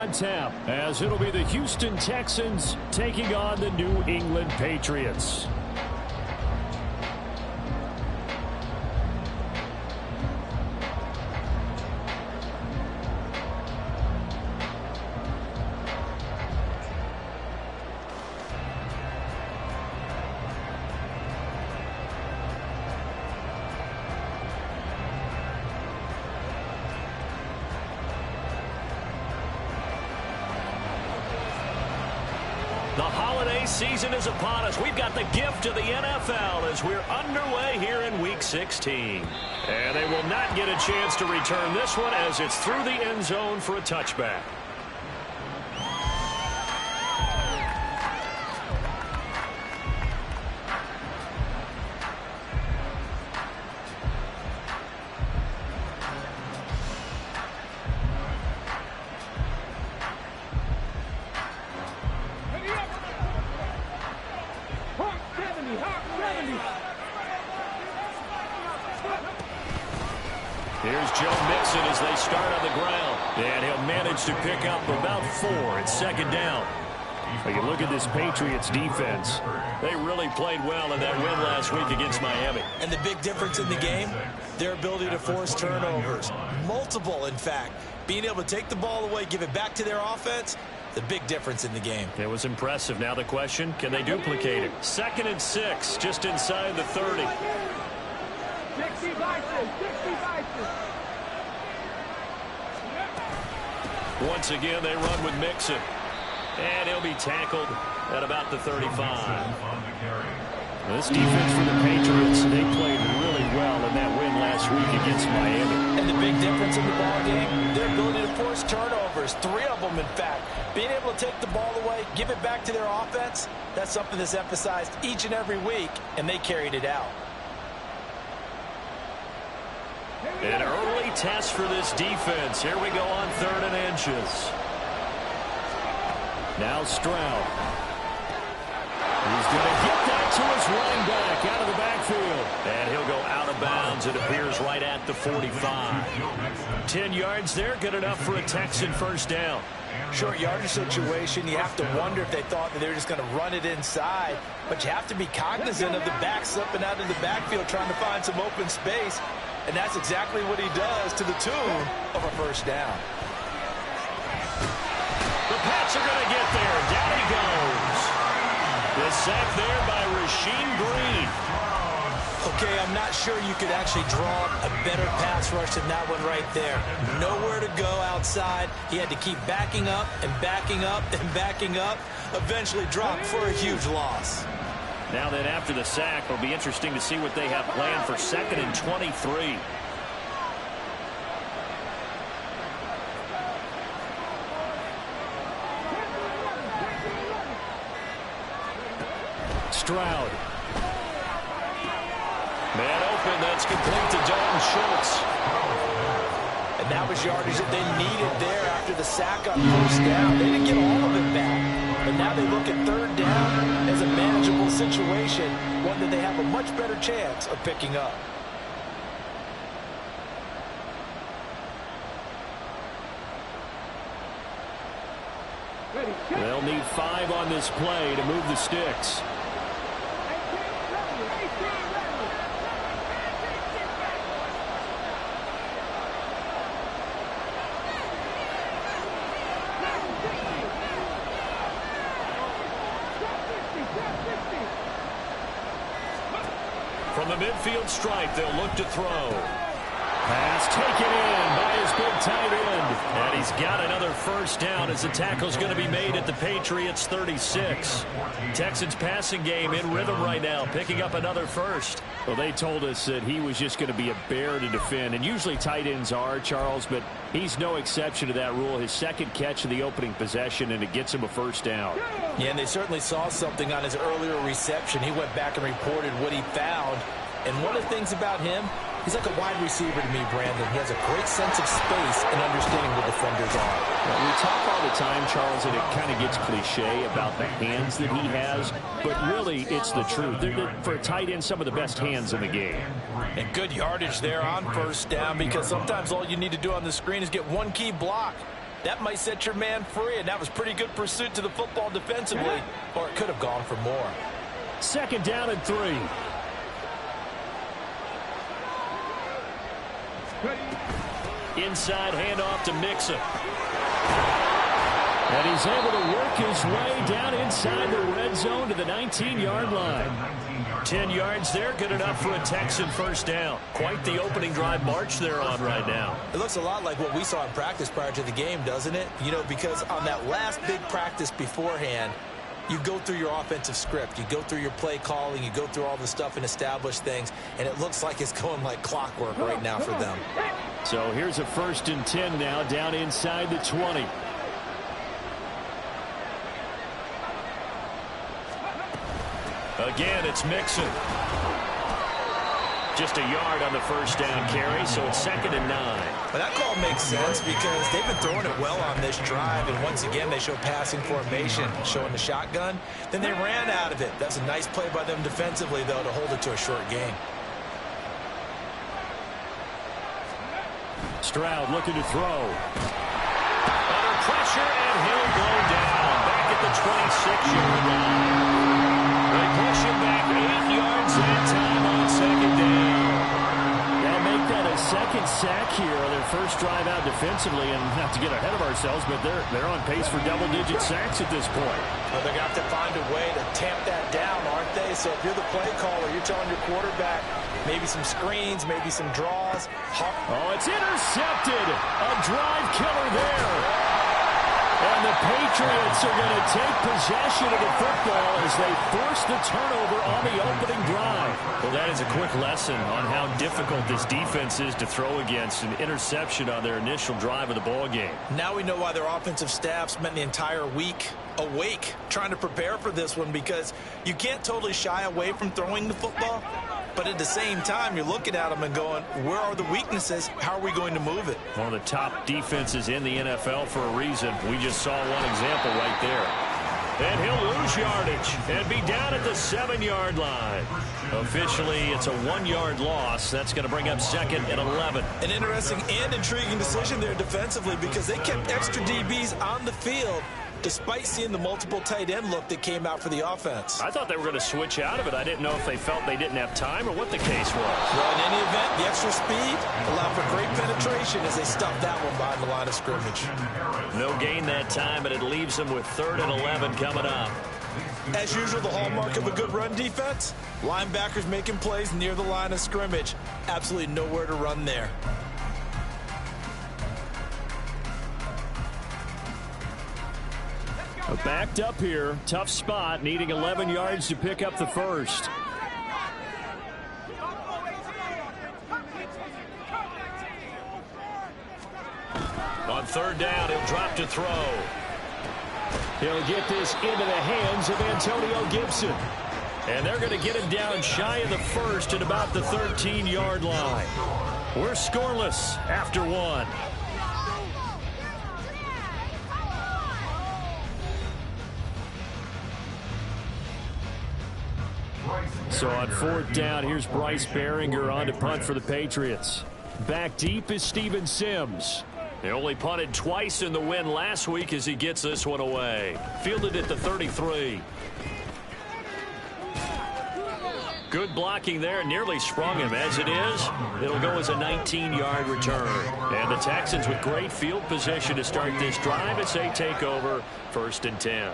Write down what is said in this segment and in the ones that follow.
On tap, as it'll be the Houston Texans taking on the New England Patriots. The holiday season is upon us. We've got the gift of the NFL as we're underway here in Week 16. And they will not get a chance to return this one as it's through the end zone for a touchback. Here's Joe Mixon as they start on the ground. And he'll manage to pick up about 4. It's second down. When you look at this Patriots defense, they really played well in that win last week against Miami. And the big difference in the game, their ability to force turnovers. Multiple, in fact. Being able to take the ball away, give it back to their offense, the big difference in the game. It was impressive. Now the question, can they duplicate it? 2nd and 6, just inside the 30. Once again, they run with Mixon. And he'll be tackled at about the 35. This defense for the Patriots, they played really well in that win last week against Miami. And the big difference in the ball game, their ability to force turnovers, 3 of them in fact. Being able to take the ball away, give it back to their offense, that's something that's emphasized each and every week, and they carried it out. An early test for this defense. Here we go on 3rd and inches. Now Stroud. He's going to get that to his running back out of the backfield. And he'll go out of bounds. It appears right at the 45. 10 yards there, good enough for a Texan first down. Short yardage situation, you have to wonder if they thought that they were just going to run it inside. But you have to be cognizant of the back slipping out of the backfield trying to find some open space. And that's exactly what he does to the tune of a first down. The Pats are going to get there. Down he goes. The sack there by Rasheem Green. Okay, I'm not sure you could actually draw a better pass rush than that one right there. Nowhere to go outside. He had to keep backing up and backing up and backing up. Eventually dropped for a huge loss. Now then, after the sack, it'll be interesting to see what they have planned for 2nd and 23. Stroud. Man open, that's complete to Dalton Schultz. And that was yardage that they needed there after the sack on first down. They didn't get all of it back. But now they look at 3rd down as a manageable situation, one that they have a much better chance of picking up. They'll need 5 on this play to move the sticks. From the midfield stripe, they'll look to throw. Pass taken in by his big tight end. And he's got another first down as the tackle's going to be made at the Patriots' 36. Texans passing game in rhythm right now, picking up another first. Well, they told us that he was just going to be a bear to defend, and usually tight ends are, Charles, but he's no exception to that rule. His 2nd catch of the opening possession, and it gets him a first down. Yeah, and they certainly saw something on his earlier reception. He went back and reported what he found. And one of the things about him, he's like a wide receiver to me, Brandon. He has a great sense of space and understanding where defenders are. We talk all the time, Charles, and it kind of gets cliche about the hands that he has, but really it's the truth. They're, for a tight end, some of the best hands in the game. And good yardage there on first down, because sometimes all you need to do on the screen is get one key block. that might set your man free, and that was pretty good pursuit to the football defensively, or it could have gone for more. 2nd down and 3. Inside handoff to Mixon. And he's able to work his way down inside the red zone to the 19-yard line. 10 yards there, good enough for a Texan first down. Quite the opening drive march they're on right now. It looks a lot like what we saw in practice prior to the game, doesn't it? You know, because on that last big practice beforehand, you go through your offensive script. You go through your play calling. You go through all the stuff and establish things. And it looks like it's going like clockwork right now for them. So here's a 1st and 10 now down inside the 20. Again, it's Mixon. Just a yard on the first down carry, so it's 2nd and 9. But that call makes sense because they've been throwing it well on this drive, and once again they show passing formation, showing the shotgun. Then they ran out of it. That's a nice play by them defensively, though, to hold it to a short gain. Stroud looking to throw. Under pressure, and he'll go down. Back at the 26-yard line. They push him back 8 yards that time on 2nd down. They'll make that a 2nd sack here on their first drive out defensively, and not to get ahead of ourselves, but they're on pace for double-digit sacks at this point. Well, they're going to have to find a way to tamp that down, aren't they? So if you're the play caller, you're telling your quarterback maybe some screens, maybe some draws. Oh, it's intercepted. A drive killer there. And the Patriots are going to take possession of the football as they force the turnover on the opening drive. Well, that is a quick lesson on how difficult this defense is to throw against. An interception on their initial drive of the ball game. Now we know why their offensive staff spent the entire week awake trying to prepare for this one, because you can't totally shy away from throwing the football. But at the same time, you're looking at them and going, where are the weaknesses? How are we going to move it? One of the top defenses in the NFL for a reason. We just saw one example right there. And he'll lose yardage and be down at the 7-yard line. Officially, it's a 1-yard loss. That's going to bring up 2nd and 11. An interesting and intriguing decision there defensively, because they kept extra DBs on the field despite seeing the multiple tight end look that came out for the offense. I thought they were going to switch out of it. I didn't know if they felt they didn't have time or what the case was. Well, in any event, the extra speed allowed for great penetration as they stuffed that one behind the line of scrimmage. No gain that time, but it leaves them with 3rd and 11 coming up. As usual, the hallmark of a good run defense, linebackers making plays near the line of scrimmage. Absolutely nowhere to run there. Backed up here, tough spot, needing 11 yards to pick up the first. On 3rd down, he'll drop to throw. He'll get this into the hands of Antonio Gibson. And they're going to get him down shy of the first at about the 13-yard line. We're scoreless after 1. So on 4th down, here's Bryce Behringer on to punt for the Patriots. Back deep is Steven Sims. They only punted twice in the win last week as he gets this one away. Fielded at the 33. Good blocking there, nearly sprung him. As it is, it'll go as a 19-yard return. And the Texans with great field position to start this drive as they take over 1st and 10.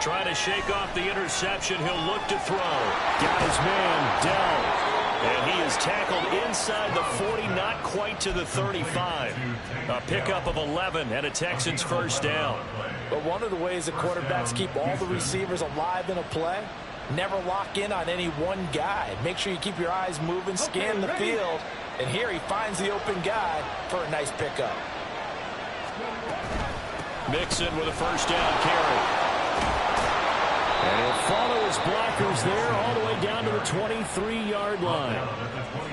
Trying to shake off the interception. He'll look to throw. Got his man, Dell. And he is tackled inside the 40, not quite to the 35. A pickup of 11 and a Texans first down. But one of the ways that quarterbacks keep all the receivers alive in a play, never lock in on any one guy. Make sure you keep your eyes moving, scan the field. And here he finds the open guy for a nice pickup. Mixon with a first down carry. And he'll follow his blockers there all the way down to the 23-yard line.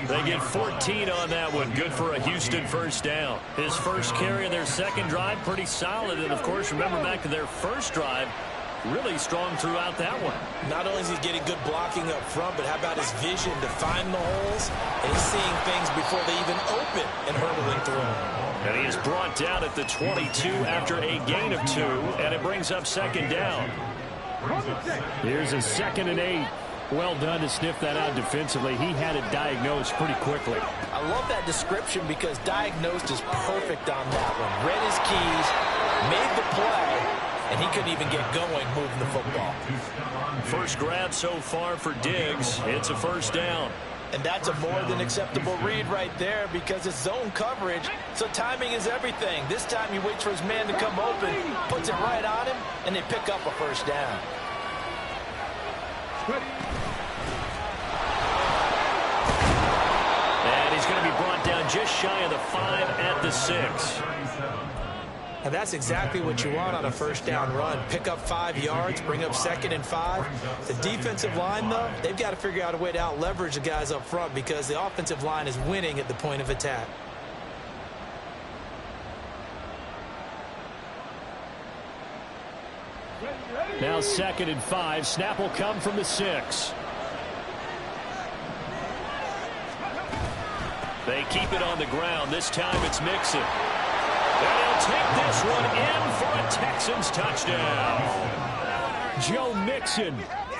They get 14 on that one. Good for a Houston first down. His first carry of their second drive, pretty solid. And, of course, remember back to their first drive, really strong throughout that one. Not only is he getting good blocking up front, but how about his vision to find the holes? And he's seeing things before they even open and hurdling through them. And he is brought down at the 22 after a gain of 2, and it brings up second down. Here's a 2nd and 8. Well done to sniff that out defensively. He had it diagnosed pretty quickly. I love that description because diagnosed is perfect on that one. Read his keys, made the play, and he couldn't even get going moving the football. First grab so far for Diggs. It's a first down. And that's a more than acceptable read right there because it's zone coverage, so timing is everything. This time he waits for his man to come open, puts it right on him, and they pick up a first down. And he's going to be brought down just shy of the 5 at the 6. And that's exactly what you want on a first down run. Pick up 5 yards, bring up 2nd and 5. The defensive line, though, they've got to figure out a way to out-leverage the guys up front because the offensive line is winning at the point of attack. Now 2nd and 5. Snap will come from the 6. They keep it on the ground. This time it's Mixon. And he'll take this one in for a Texans touchdown. Joe Mixon.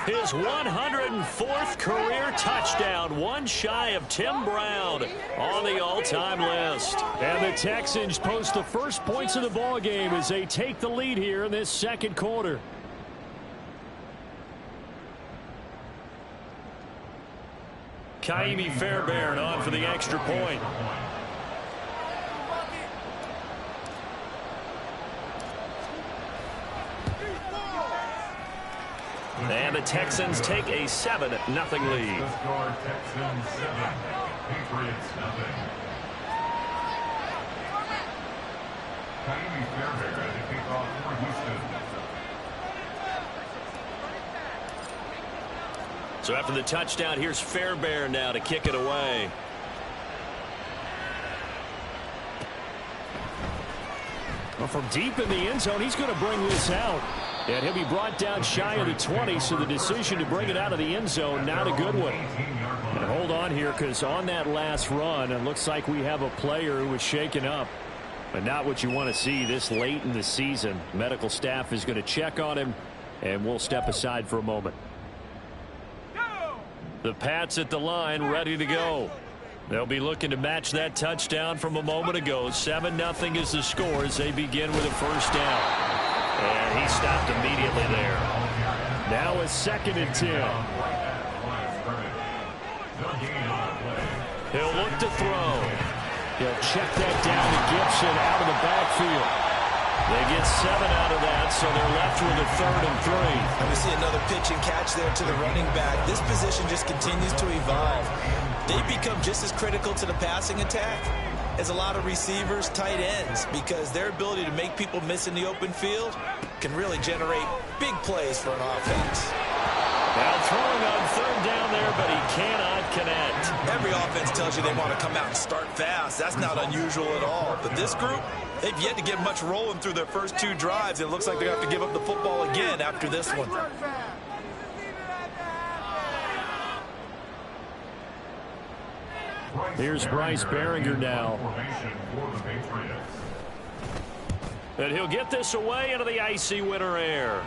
His 104th career touchdown, one shy of Tim Brown on the all-time list. And the Texans post the first points of the ball game as they take the lead here in this second quarter. Kaimi Fairbairn on for the extra point. And the Texans take a 7-0 lead. So after the touchdown, here's Fairbairn now to kick it away. Well, from deep in the end zone, he's going to bring this out. And he'll be brought down shy of the 20, so the decision to bring it out of the end zone, not a good one. And hold on here, because on that last run, it looks like we have a player who was shaken up. But not what you want to see this late in the season. Medical staff is going to check on him, and we'll step aside for a moment. The Pats at the line, ready to go. They'll be looking to match that touchdown from a moment ago. 7-0 is the score as they begin with a first down. And he stopped immediately there. Now a 2nd and 10. He'll look to throw. He'll check that down to Gibson out of the backfield. They get 7 out of that, so they're left with a 3rd and 3. And we see another pitch and catch there to the running back. This position just continues to evolve. They become just as critical to the passing attack as a lot of receivers, tight ends, because their ability to make people miss in the open field can really generate big plays for an offense. Now throwing on 3rd down there, but he cannot connect. Every offense tells you they want to come out and start fast. That's not unusual at all. But this group, they've yet to get much rolling through their first 2 drives. It looks like they're going to have to give up the football again after this one. Here's Bryce Behringer now. And he'll get this away into the icy winter air.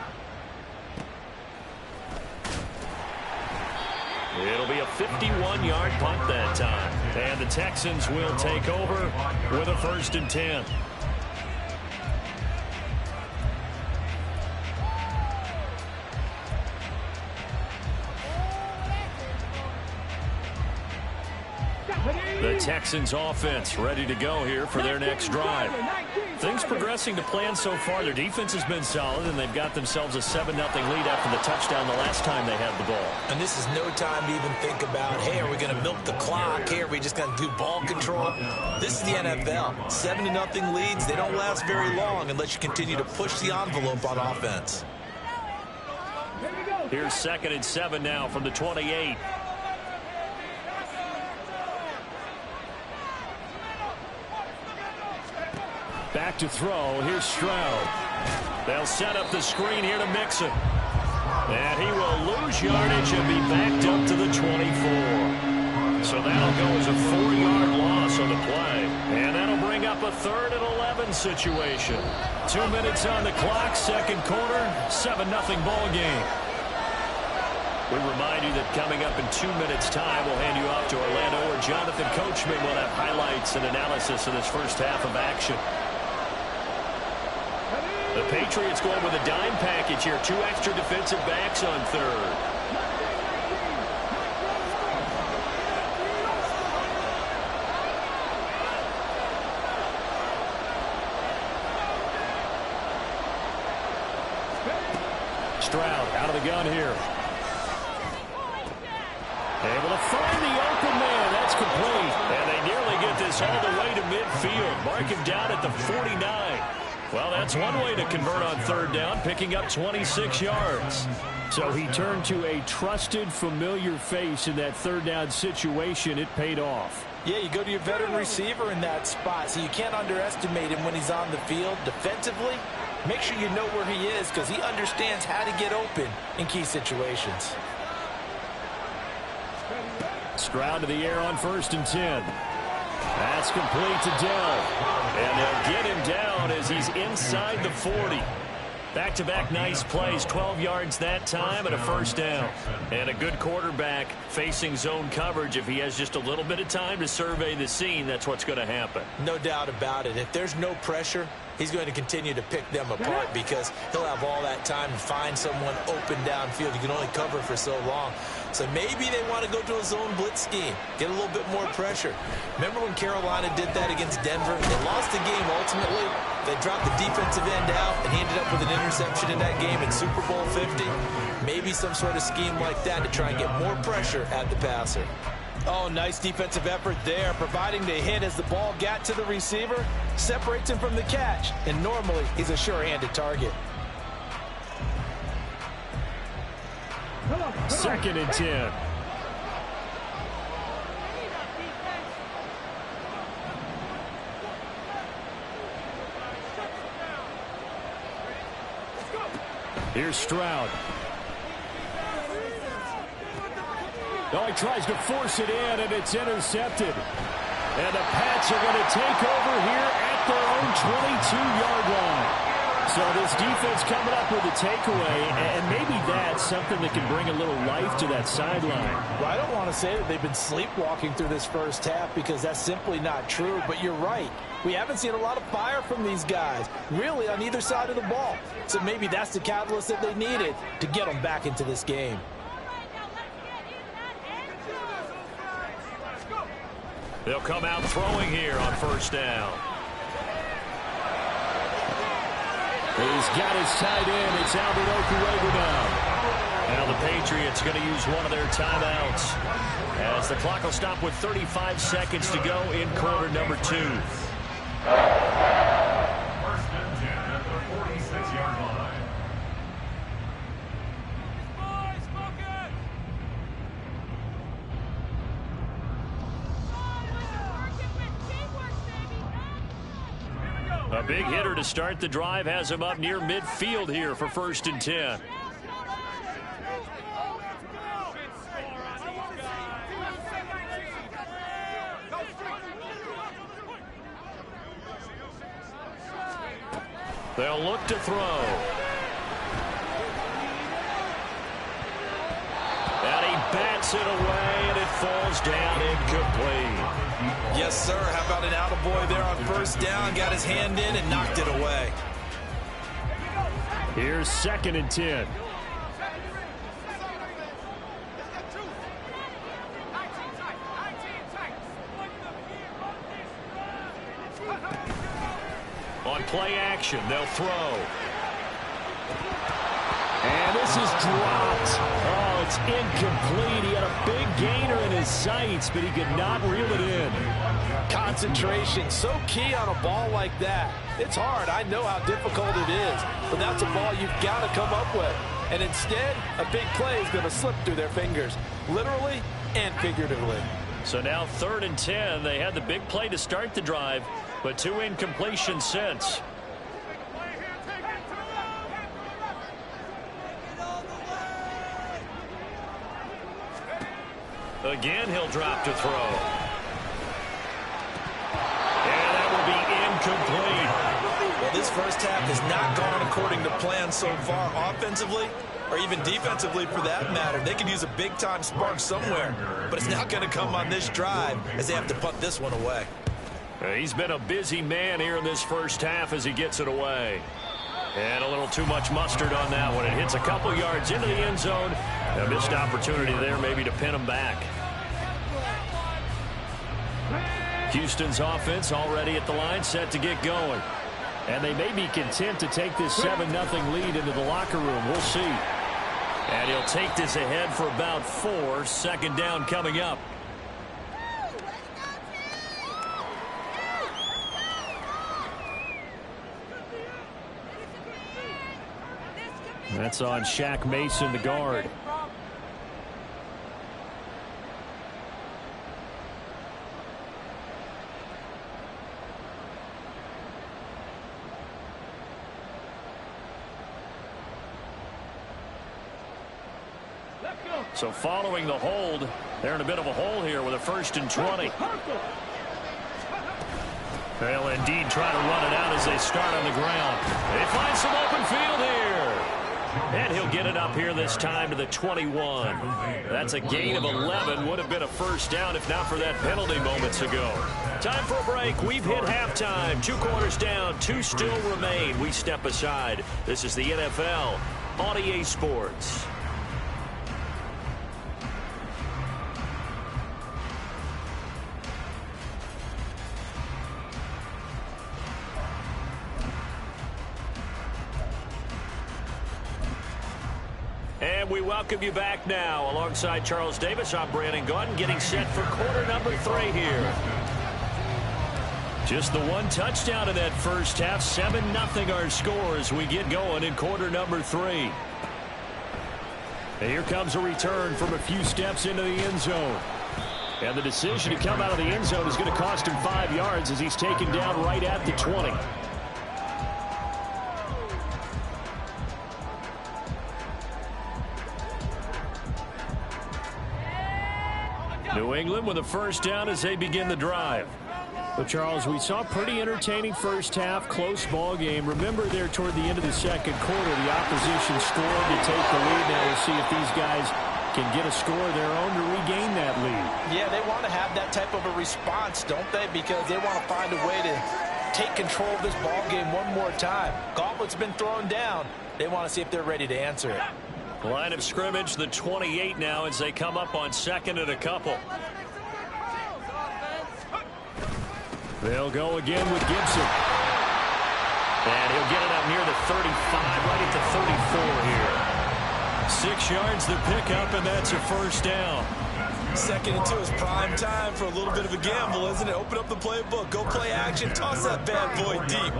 It'll be a 51-yard punt that time. And the Texans will take over with a 1st and 10. The Texans offense ready to go here for their next drive. Things progressing to plan so far. Their defense has been solid, and they've got themselves a 7-0 lead after the touchdown the last time they had the ball. And this is no time to even think about, hey, are we going to milk the clock? Hey, are we just going to do ball control? This is the NFL. 7-0 leads, they don't last very long unless you continue to push the envelope on offense. Here's 2nd and 7 now from the 28. Back to throw. Here's Stroud. They'll set up the screen here to Mixon. And he will lose yardage and be backed up to the 24. So that'll go as a 4-yard loss on the play. And that'll bring up a 3rd and 11 situation. 2 minutes on the clock, second quarter, 7-0 ball game. We remind you that coming up in 2 minutes' time, we'll hand you off to Orlando, where Jonathan Coachman will have highlights and analysis of this first half of action. The Patriots going with a dime package here. 2 extra defensive backs on third. Stroud out of the gun here. Able to find the open man. That's complete. And they nearly get this all the way to midfield. Mark him down at the 49. Well, that's one way to convert on third down, picking up 26 yards. So he turned to a trusted, familiar face in that third down situation. It paid off. Yeah, you go to your veteran receiver in that spot, so you can't underestimate him when he's on the field. Defensively, make sure you know where he is, because he understands how to get open in key situations. Stroud to the air on 1st and 10. That's complete to Dell. And they'll get him down as he's inside the 40. Back-to-back nice plays, 12 yards that time and a first down. And a good quarterback facing zone coverage. If he has just a little bit of time to survey the scene, that's what's going to happen. No doubt about it. If there's no pressure, he's going to continue to pick them apart, because he'll have all that time to find someone open downfield. You can only cover for so long. So maybe they want to go to a zone blitz scheme, get a little bit more pressure. Remember when Carolina did that against Denver? They lost the game ultimately. They dropped the defensive end out, and he ended up with an interception in that game in Super Bowl 50. Maybe some sort of scheme like that to try and get more pressure at the passer. Oh, nice defensive effort there, providing the hit as the ball got to the receiver, separates him from the catch, and normally he's a sure-handed target. 2nd and 10. Here's Stroud. Oh, he tries to force it in, and it's intercepted. And the Pats are going to take over here at their own 22-yard line. So this defense coming up with a takeaway, and maybe that's something that can bring a little life to that sideline. Well, I don't want to say that they've been sleepwalking through this first half, because that's simply not true, but you're right. We haven't seen a lot of fire from these guys, really, on either side of the ball. So maybe that's the catalyst that they needed to get them back into this game. They'll come out throwing here on first down. He's got his tight end. It's Albert Okuwegu now. Now the Patriots going to use one of their timeouts, as the clock will stop with 35 seconds to go in quarter number 2. First and 10 at the 46-yard line. A big hitter to start the drive has him up near midfield here for 1st and 10. They'll look to throw. And he bats it away, and it falls down incomplete. Yes, sir. How about an attaboy there on first down? Got his hand in and knocked it away. Here's 2nd and 10. On play action, they'll throw. And this is dropped. Oh, it's incomplete. He had a big gainer in his sights, but he could not reel it in. Concentration, so key on a ball like that. It's hard. I know how difficult it is, but that's a ball you've got to come up with. And instead, a big play is going to slip through their fingers, literally and figuratively. So now 3rd and 10. They had the big play to start the drive, but 2 incompletions since. Again, he'll drop to throw. And that will be incomplete. Well, this first half has not gone according to plan so far, offensively or even defensively for that matter. They could use a big-time spark somewhere, but it's not going to come on this drive as they have to punt this one away. He's been a busy man here in this first half as he gets it away. And a little too much mustard on that one. It hits a couple yards into the end zone. A missed opportunity there maybe to pin him back. Houston's offense already at the line, set to get going. And they may be content to take this 7-0 lead into the locker room. We'll see. And he'll take this ahead for about 4. Second down coming up. That's on Shaq Mason, the guard. So following the hold, they're in a bit of a hole here with a 1st and 20. They'll indeed try to run it out as they start on the ground. They find some open field here. And he'll get it up here this time to the 21. That's a gain of 11. Would have been a first down if not for that penalty moments ago. Time for a break. We've hit halftime. 2 quarters down. 2 still remain. We step aside. This is the NFL on EA Sports. And we welcome you back now. Alongside Charles Davis, I'm Brandon Gaudin, getting set for quarter number 3 here. Just the 1 touchdown in that first half. 7-0 our score as we get going in quarter number 3. And here comes a return from a few steps into the end zone. And the decision to come out of the end zone is going to cost him 5 yards as he's taken down right at the 20. New England with a first down as they begin the drive. But, Charles, we saw a pretty entertaining first half, close ball game. Remember there toward the end of the second quarter, the opposition scored to take the lead. Now we'll see if these guys can get a score of their own to regain that lead. Yeah, they want to have that type of a response, don't they? Because they want to find a way to take control of this ball game one more time. Gauntlet's been thrown down. They want to see if they're ready to answer it. Line of scrimmage, the 28 now as they come up on 2nd and a couple. They'll go again with Gibson. And he'll get it up near the 35, right at the 34 here. 6 yards the pickup, and that's a first down. 2nd and 2 is prime time for a little bit of a gamble, isn't it? Open up the playbook, go play action, toss that bad boy deep.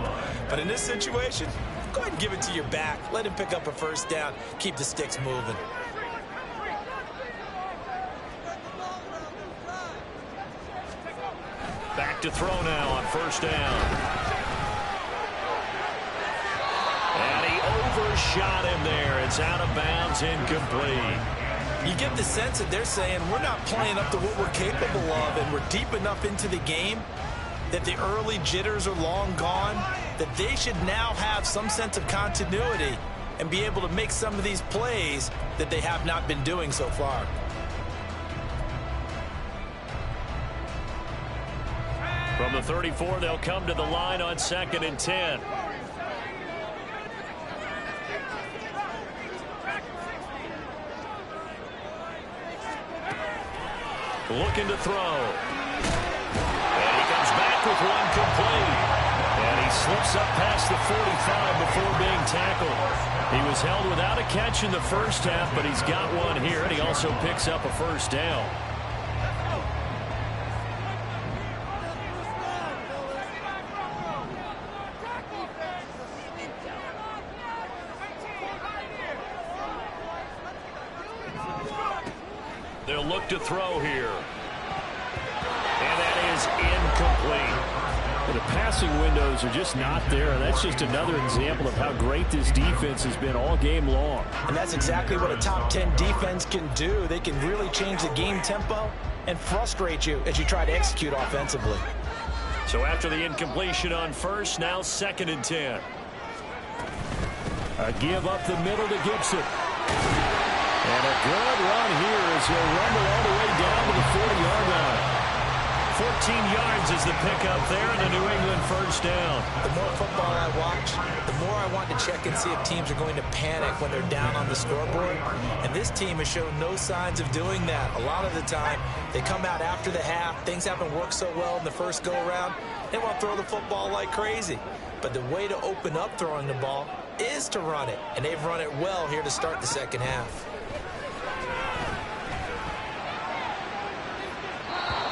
But in this situation, go ahead and give it to your back. Let him pick up a first down. Keep the sticks moving. Back to throw now on first down. And he overshot him there. It's out of bounds, incomplete. You get the sense that they're saying we're not playing up to what we're capable of, and we're deep enough into the game that the early jitters are long gone, that they should now have some sense of continuity and be able to make some of these plays that they have not been doing so far. From the 34, they'll come to the line on 2nd and 10. Looking to throw. And he comes back with one complete. And he slips up past the 45 before being tackled. He was held without a catch in the first half, but he's got one here, and he also picks up a first down. They'll look to throw here. And that is incomplete. The passing windows are just not there, and that's just another example of how great this defense has been all game long. And that's exactly what a top 10 defense can do. They can really change the game tempo and frustrate you as you try to execute offensively. So after the incompletion on first, now 2nd and 10. A give up the middle to Gibson. And a good run here as he'll rumble all the way down to the 40-yard line. 14 yards is the pickup there, and the New England first down. The more football I watch, the more I want to check and see if teams are going to panic when they're down on the scoreboard. And this team has shown no signs of doing that. A lot of the time, they come out after the half. Things haven't worked so well in the first go-around. They want to throw the football like crazy. But the way to open up throwing the ball is to run it. And they've run it well here to start the second half.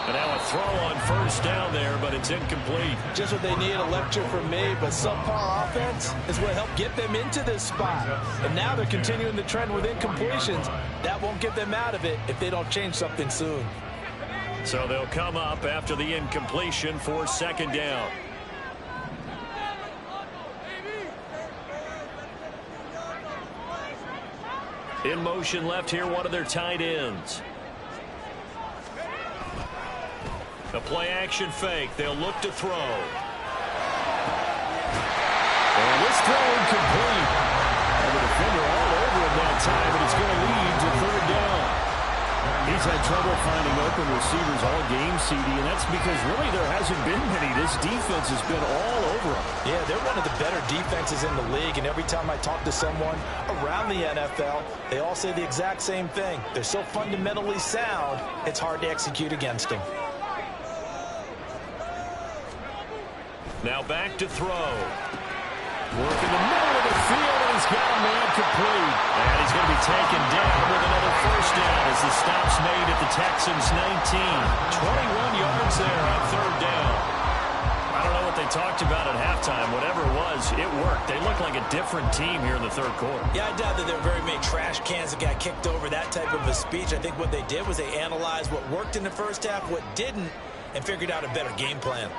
And now a throw on first down there, but it's incomplete. Just what they need, a lecture from me, but subpar offense is what helped get them into this spot. And now they're continuing the trend with incompletions. That won't get them out of it if they don't change something soon. So they'll come up after the incompletion for 2nd down. In motion left here, one of their tight ends. A play-action fake. They'll look to throw. And this throw incomplete. And the defender all over him that time, and it's going to lead to 3rd down. He's had trouble finding open receivers all game, CD, and that's because really there hasn't been many. This defense has been all over him. Yeah, they're one of the better defenses in the league, and every time I talk to someone around the NFL, they all say the exact same thing. They're so fundamentally sound, it's hard to execute against them. Now back to throw. Work in the middle of the field, and he's got a man complete. And he's going to be taken down with another first down as the stop's made at the Texans' 19. 21 yards there on 3rd down. I don't know what they talked about at halftime. Whatever it was, it worked. They look like a different team here in the 3rd quarter. Yeah, I doubt that there were very many trash cans that got kicked over, that type of a speech. I think what they did was they analyzed what worked in the first half, what didn't, and figured out a better game plan.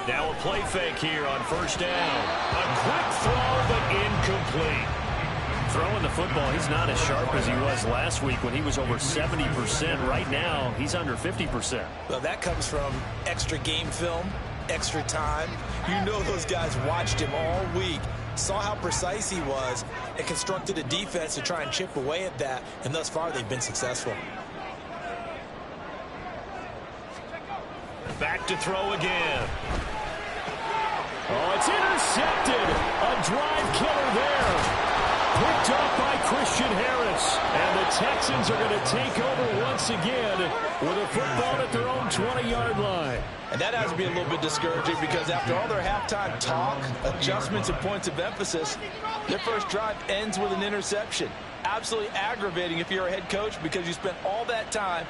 Now a play fake here on first down. A quick throw, but incomplete. Throwing the football, he's not as sharp as he was last week when he was over 70%. Right now, he's under 50%. Well, that comes from extra game film, extra time. You know those guys watched him all week, saw how precise he was, and constructed a defense to try and chip away at that, and thus far they've been successful. Back to throw again. Oh, it's intercepted. A drive killer there. Picked up by Christian Harris. And the Texans are going to take over once again with a football at their own 20-yard line. And that has to be a little bit discouraging because after all their halftime talk, adjustments, and points of emphasis, their first drive ends with an interception. Absolutely aggravating if you're a head coach because you spent all that time,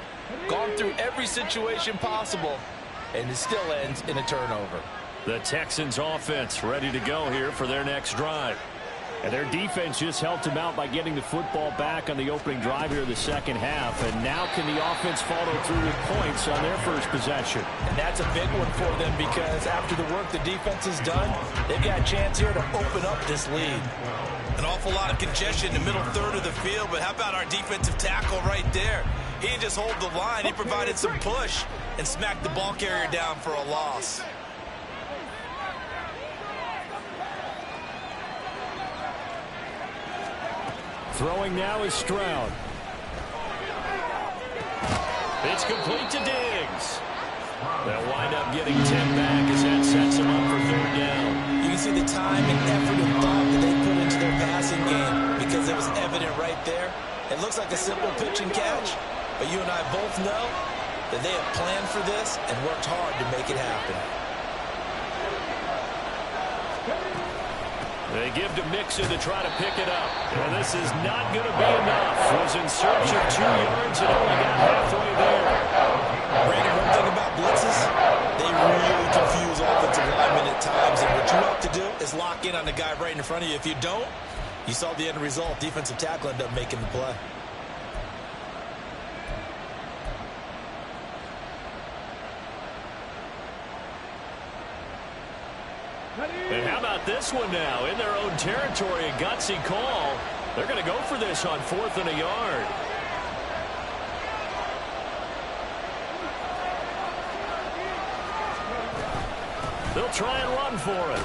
gone through every situation possible, and it still ends in a turnover. The Texans offense ready to go here for their next drive. And their defense just helped them out by getting the football back on the opening drive here in the second half. And now can the offense follow through with points on their first possession? And that's a big one for them because after the work the defense has done, they've got a chance here to open up this lead. An awful lot of congestion in the middle third of the field, but how about our defensive tackle right there? He didn't just hold the line, he provided some push and smacked the ball carrier down for a loss. Throwing now is Stroud. It's complete to Diggs. They'll wind up getting 10 back as that sets them up for 3rd down. You can see the time and effort and thought that they put into their passing game because it was evident right there. It looks like a simple pitch and catch, but you and I both know that they have planned for this and worked hard to make it happen. They give to Mixon to try to pick it up. And this is not going to be enough. Was in search of 2 yards and only got halfway there. Brandon, one thing about blitzes, they really confuse offensive linemen at times. And what you have to do is lock in on the guy right in front of you. If you don't, you saw the end result. Defensive tackle ended up making the play. And how about this one now? In their own territory, a gutsy call. They're going to go for this on 4th and a yard. They'll try and run for it.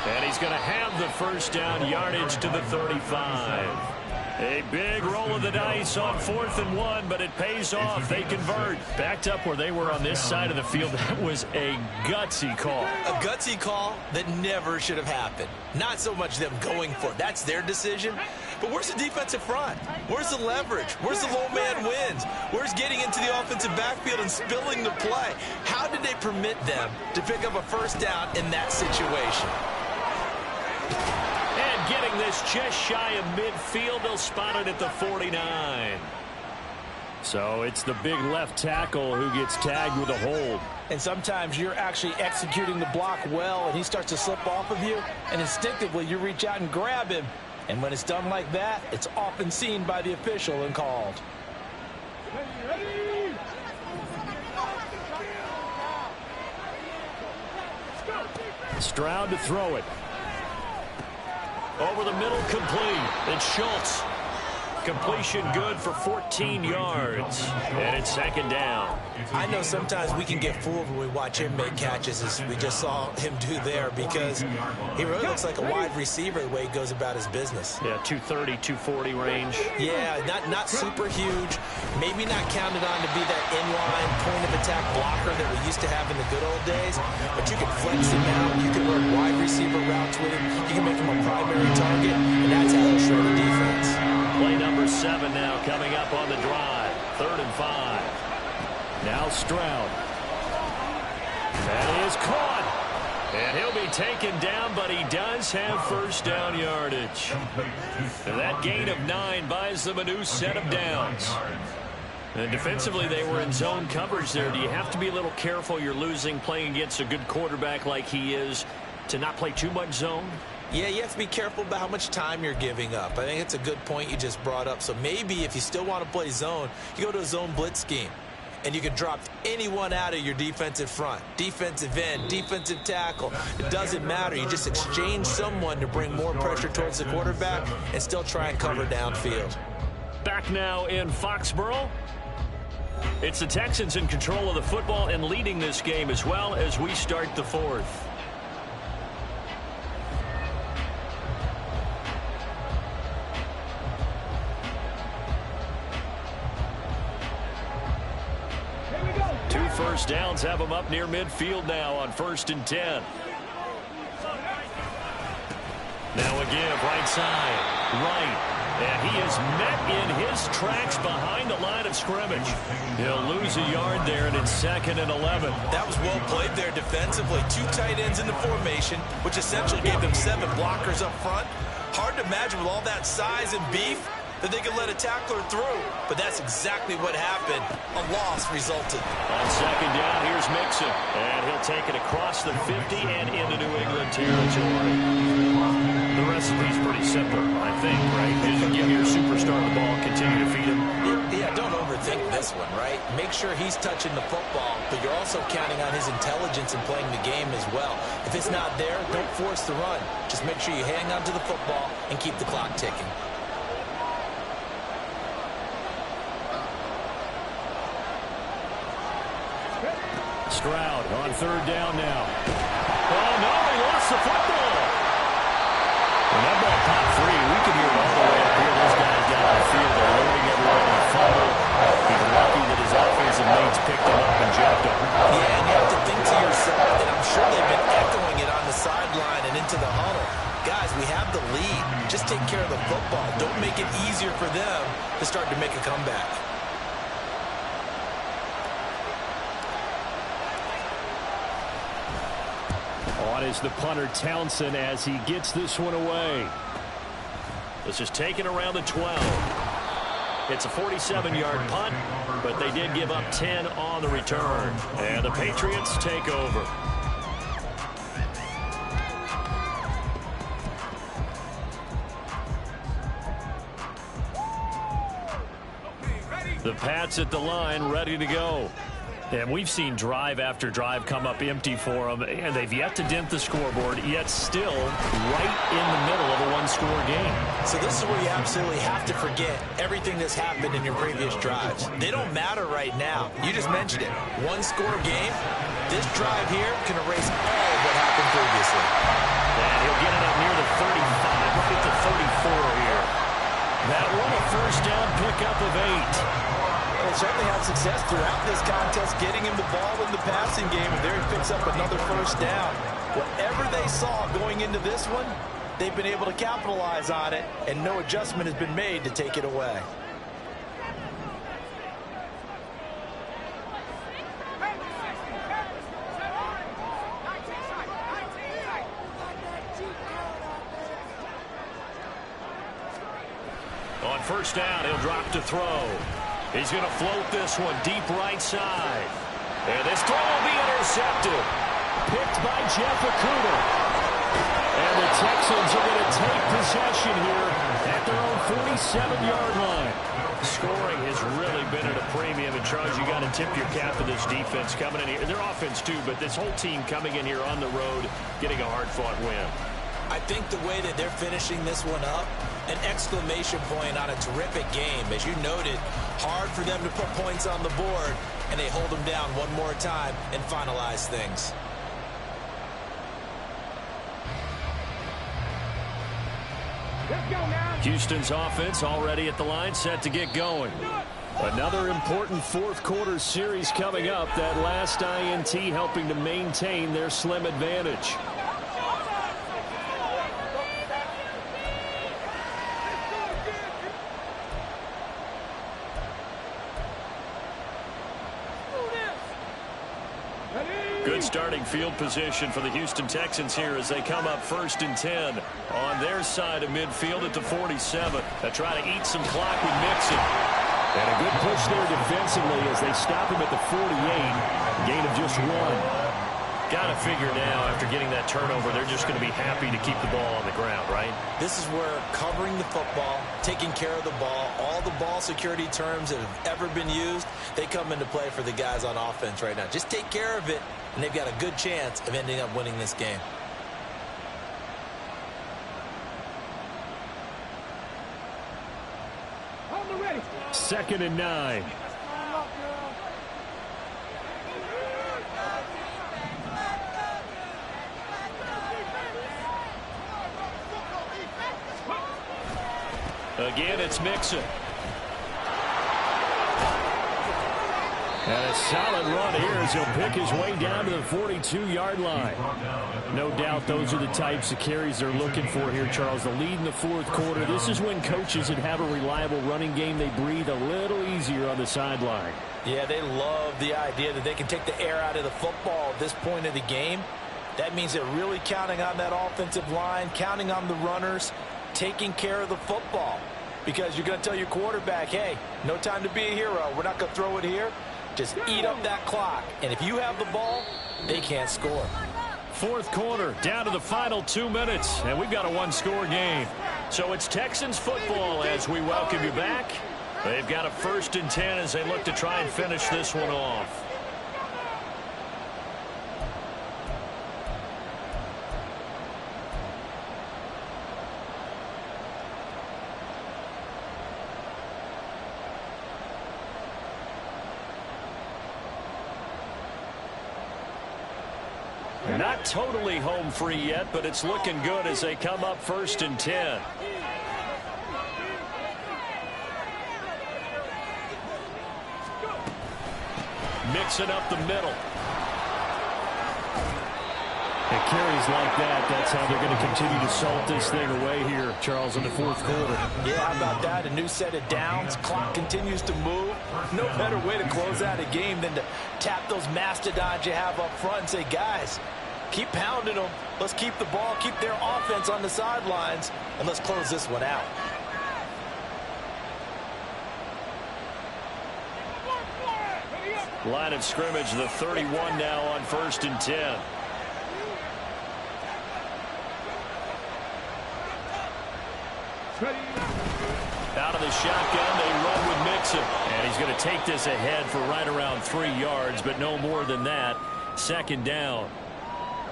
And he's going to have the first down, yardage to the 35. A big roll of the dice on 4th and 1, but it pays off. They convert. Backed up where they were on this side of the field. That was a gutsy call. A gutsy call that never should have happened. Not so much them going for it. That's their decision. But where's the defensive front? Where's the leverage? Where's the low man wins? Where's getting into the offensive backfield and spilling the play? How did they permit them to pick up a first down in that situation? And getting this just shy of midfield, they'll spot it at the 49. So it's the big left tackle who gets tagged with a hold. And sometimes you're actually executing the block well, and he starts to slip off of you, and instinctively you reach out and grab him. And when it's done like that, it's often seen by the official and called. Stroud to throw it. Over the middle, complete. It's Schultz. Completion good for 14 yards. And it's 2nd down. I know sometimes we can get fooled when we watch him make catches, as we just saw him do there, because he really looks like a wide receiver the way he goes about his business. Yeah, 230, 240 range. Yeah, not super huge. Maybe not counted on to be that inline point-of-attack blocker that we used to have in the good old days, but you can flex him out. You can run wide receiver routes with him. You can make him a primary target, and that's how he'll shred the defense. Play number 7 now coming up on the drive. 3rd and 5. Now Stroud. That is caught. And he'll be taken down, but he does have first down yardage. And that gain of 9 buys them a new set of downs. And defensively, they were in zone coverage there. Do you have to be a little careful? You're losing playing against a good quarterback like he is to not play too much zone? Yeah, you have to be careful about how much time you're giving up. I think it's a good point you just brought up. So maybe if you still want to play zone, you go to a zone blitz scheme. And you can drop anyone out of your defensive front. Defensive end, defensive tackle. It doesn't matter. You just exchange someone to bring more pressure towards the quarterback and still try and cover downfield. Back now in Foxborough. It's the Texans in control of the football and leading this game as well as we start the 4th. First downs have them up near midfield now on 1st and 10. Now again, right side, right. And he is met in his tracks behind the line of scrimmage. He'll lose a yard there, and it's 2nd and 11. That was well played there defensively. 2 tight ends in the formation, which essentially gave them 7 blockers up front. Hard to imagine with all that size and beef that they could let a tackler through. But that's exactly what happened. A loss resulted. On 2nd down, here's Mixon. And he'll take it across the 50 and into New England territory. The recipe's pretty simple, I think, right? Just give your superstar the ball, continue to feed him. Yeah, don't overthink this one, right? Make sure he's touching the football, but you're also counting on his intelligence in playing the game as well. If it's not there, don't force the run. Just make sure you hang on to the football and keep the clock ticking. Stroud on 3rd down now. Oh, no, he lost the football. When that ball popped free, we could hear it all the way up here. Those guys down the field are loading everyone in the fumble. He's lucky that his offensive mates picked him up and jacked him. Yeah, and you have to think to yourself, and I'm sure they've been echoing it on the sideline and into the huddle. Guys, we have the lead. Just take care of the football. Don't make it easier for them to start to make a comeback. On is the punter Townsend as he gets this one away. This is taken around the 12. It's a 47-yard punt, but they did give up 10 on the return. And the Patriots take over. The Pats at the line, ready to go. And we've seen drive after drive come up empty for them, and they've yet to dent the scoreboard, yet still right in the middle of a one-score game. So this is where you absolutely have to forget everything that's happened in your previous drives. They don't matter right now. You just mentioned it. One-score game. This drive here can erase all of what happened previously. And he'll get it up near the 35, right at the 34 here. That one a first down pickup of 8. They certainly had success throughout this contest, getting him the ball in the passing game, and there he picks up another first down. Whatever they saw going into this one, they've been able to capitalize on it, and no adjustment has been made to take it away. On first down, he'll drop to throw. He's going to float this one deep right side. And this throw will be intercepted. Picked by Jeff Okudah. And the Texans are going to take possession here at their own 47-yard line. Scoring has really been at a premium. And, Charles, you got to tip your cap to this defense coming in here. Their offense, too, but this whole team coming in here on the road, getting a hard-fought win. I think the way that they're finishing this one up, an exclamation point on a terrific game. As you noted, hard for them to put points on the board, and they hold them down one more time and finalize things. Houston's offense already at the line, set to get going. Another important fourth-quarter series coming up. That last INT helping to maintain their slim advantage. Good starting field position for the Houston Texans here as they come up 1st and 10 on their side of midfield at the 47. They try to eat some clock with Mixon. And a good push there defensively as they stop him at the 48. Gain of just 1. Got to figure now, after getting that turnover, they're just going to be happy to keep the ball on the ground, right? This is where covering the football, taking care of the ball, all the ball security terms that have ever been used, they come into play for the guys on offense right now. Just take care of it, and they've got a good chance of ending up winning this game. Second and 9. Again, it's Mixon. And a solid run here as he'll pick his way down to the 42-yard line. No doubt those are the types of carries they're looking for here, Charles. The lead in the fourth quarter. This is when coaches that have a reliable running game, they breathe a little easier on the sideline. Yeah, they love the idea that they can take the air out of the football at this point of the game. That means they're really counting on that offensive line, counting on the runners, taking care of the football. Because you're going to tell your quarterback, hey, no time to be a hero. We're not going to throw it here. Just eat up that clock. And if you have the ball, they can't score. Fourth quarter, down to the final 2 minutes, and we've got a one-score game. So it's Texans football as we welcome you back. They've got a 1st and 10 as they look to try and finish this one off. Not totally home free yet, but it's looking good as they come up 1st and 10. Mixing up the middle. And carries like that, that's how they're going to continue to salt this thing away here, Charles, in the fourth quarter. Yeah, how about that? A new set of downs. Clock continues to move. No better way to close out a game than to tap those mastodons you have up front and say, guys, keep pounding them. Let's keep the ball, keep their offense on the sidelines, and let's close this one out. Line of scrimmage, the 31 now on 1st and 10. Out of the shotgun, they run with Mixon. And he's going to take this ahead for right around 3 yards, but no more than that. Second down.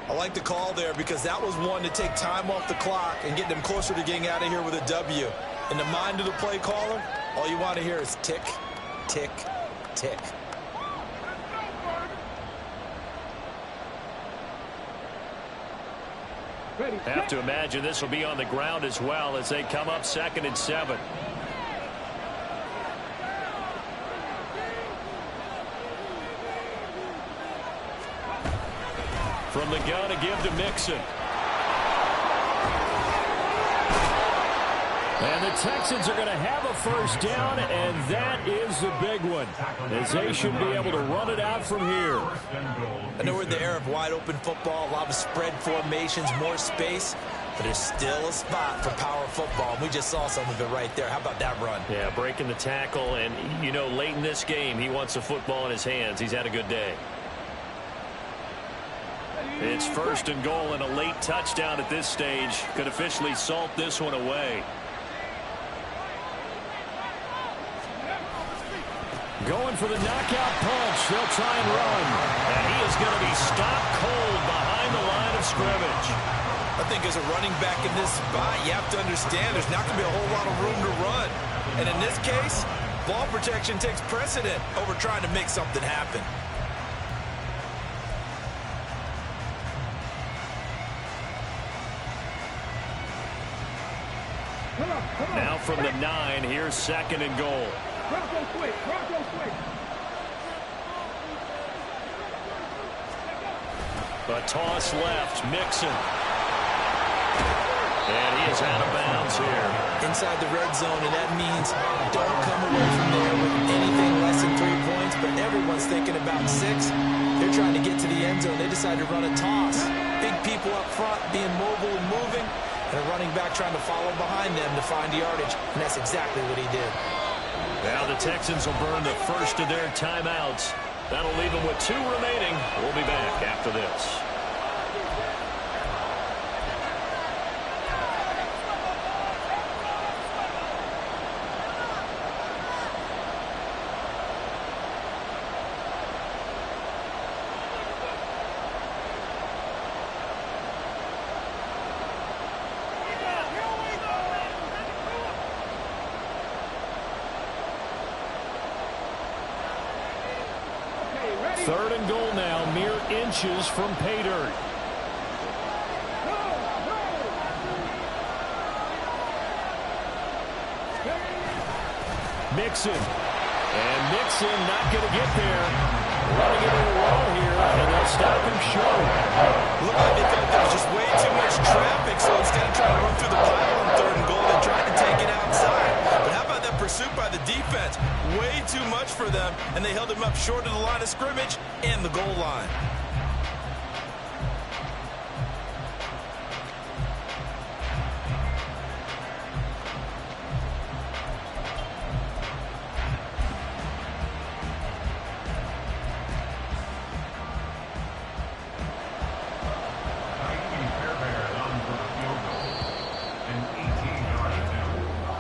I like the call there because that was one to take time off the clock and get them closer to getting out of here with a W. In the mind of the play caller, all you want to hear is tick, tick, tick. Have to imagine this will be on the ground as well as they come up 2nd and 7. From the gun to give to Mixon. And the Texans are going to have a first down, and that is the big one, as they should be able to run it out from here. I know we're in the era of wide-open football, a lot of spread formations, more space, but there's still a spot for power football, and we just saw some of it right there. How about that run? Yeah, breaking the tackle, and, you know, late in this game, he wants the football in his hands. He's had a good day. It's 1st and goal, and a late touchdown at this stage could officially salt this one away. Going for the knockout punch. They'll try and run. And he is going to be stopped cold behind the line of scrimmage. I think as a running back in this spot, you have to understand there's not going to be a whole lot of room to run. And in this case, ball protection takes precedent over trying to make something happen. Now from the 9, here's 2nd and goal. A toss left, Mixon. And he is out of bounds here. Inside the red zone, and that means don't come away from there with anything less than 3 points, but everyone's thinking about 6. They're trying to get to the end zone. They decide to run a toss. Big people up front being mobile and moving, and a running back trying to follow behind them to find yardage, and that's exactly what he did. Now the Texans will burn the first of their timeouts. That'll leave them with 2 remaining. We'll be back after this. Third and goal now, mere inches from pay dirt. Mixon. And Mixon not going to get there. Running into the wall here, and they'll stop him short. Looked like they thought there was just way too much traffic, so instead of trying to run through the pile on 3rd and goal, they tried to take it outside. But how about that pursuit by the defense? Way too much for them, and they held him up short of the line of scrimmage and the goal line.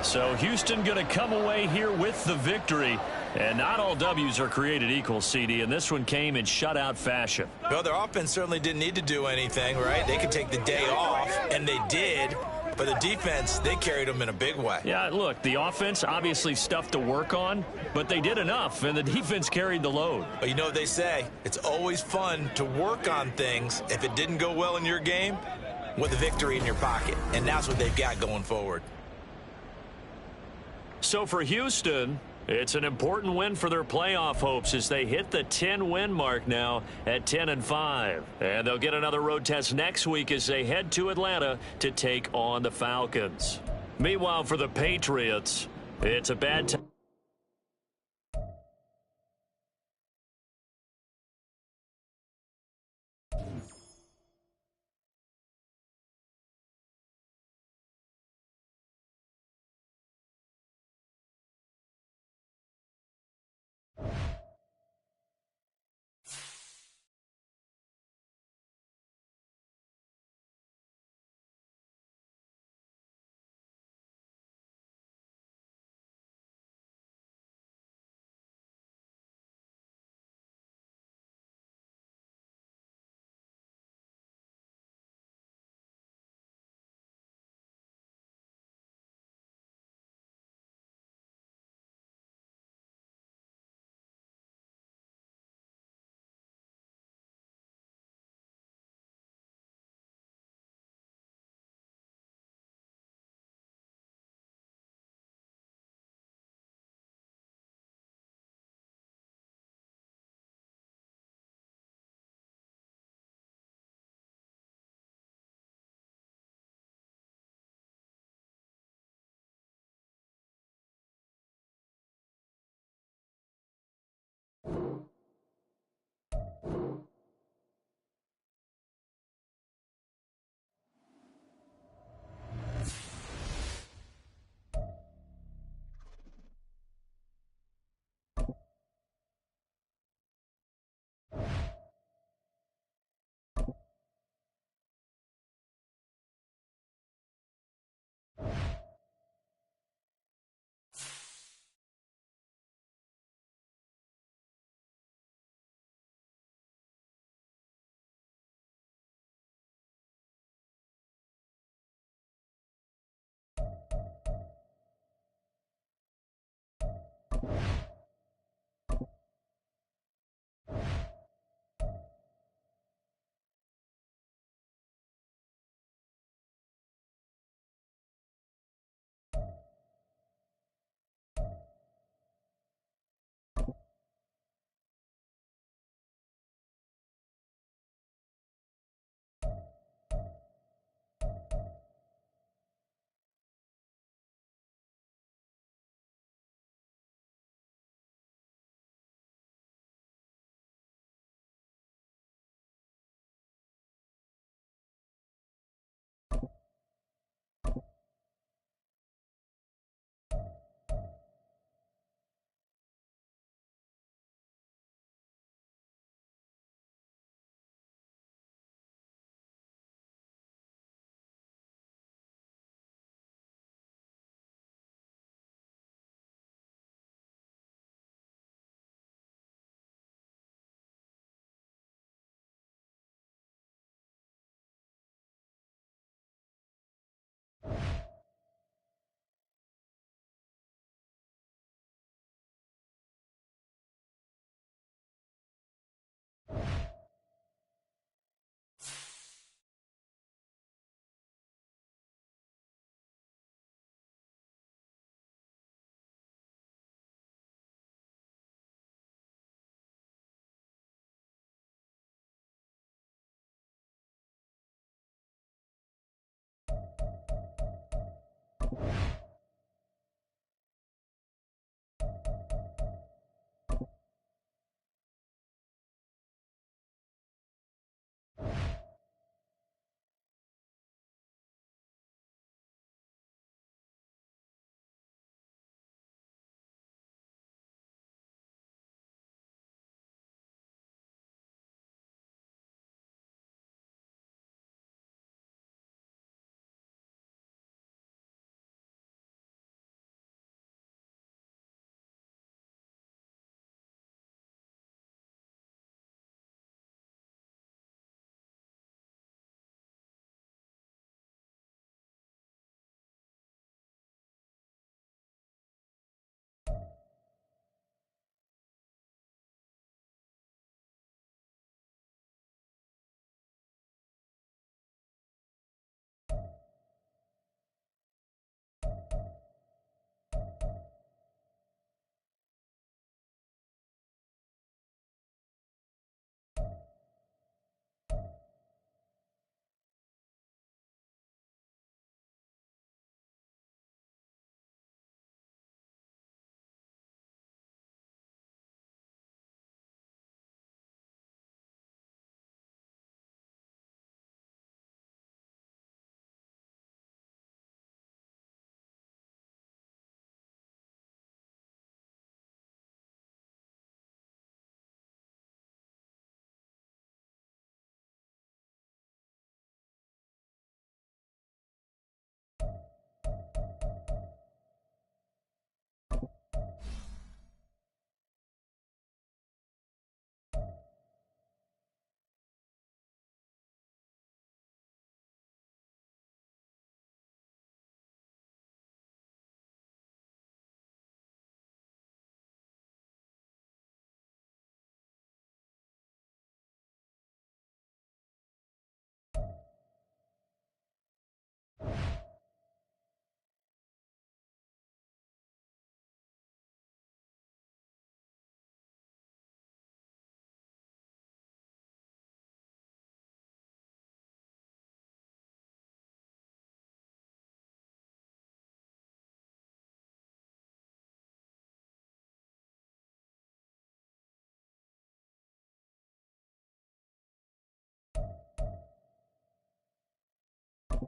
So Houston going to come away here with the victory. And not all W's are created equal, CD, and this one came in shutout fashion. Well, their offense certainly didn't need to do anything, right? They could take the day off, and they did. But the defense, they carried them in a big way. Yeah, look, the offense, obviously stuff to work on, but they did enough, and the defense carried the load. But you know what they say? It's always fun to work on things if it didn't go well in your game with a victory in your pocket. And that's what they've got going forward. So for Houston, it's an important win for their playoff hopes as they hit the 10-win mark now at 10-5. And they'll get another road test next week as they head to Atlanta to take on the Falcons. Meanwhile, for the Patriots, it's a bad time.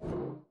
it.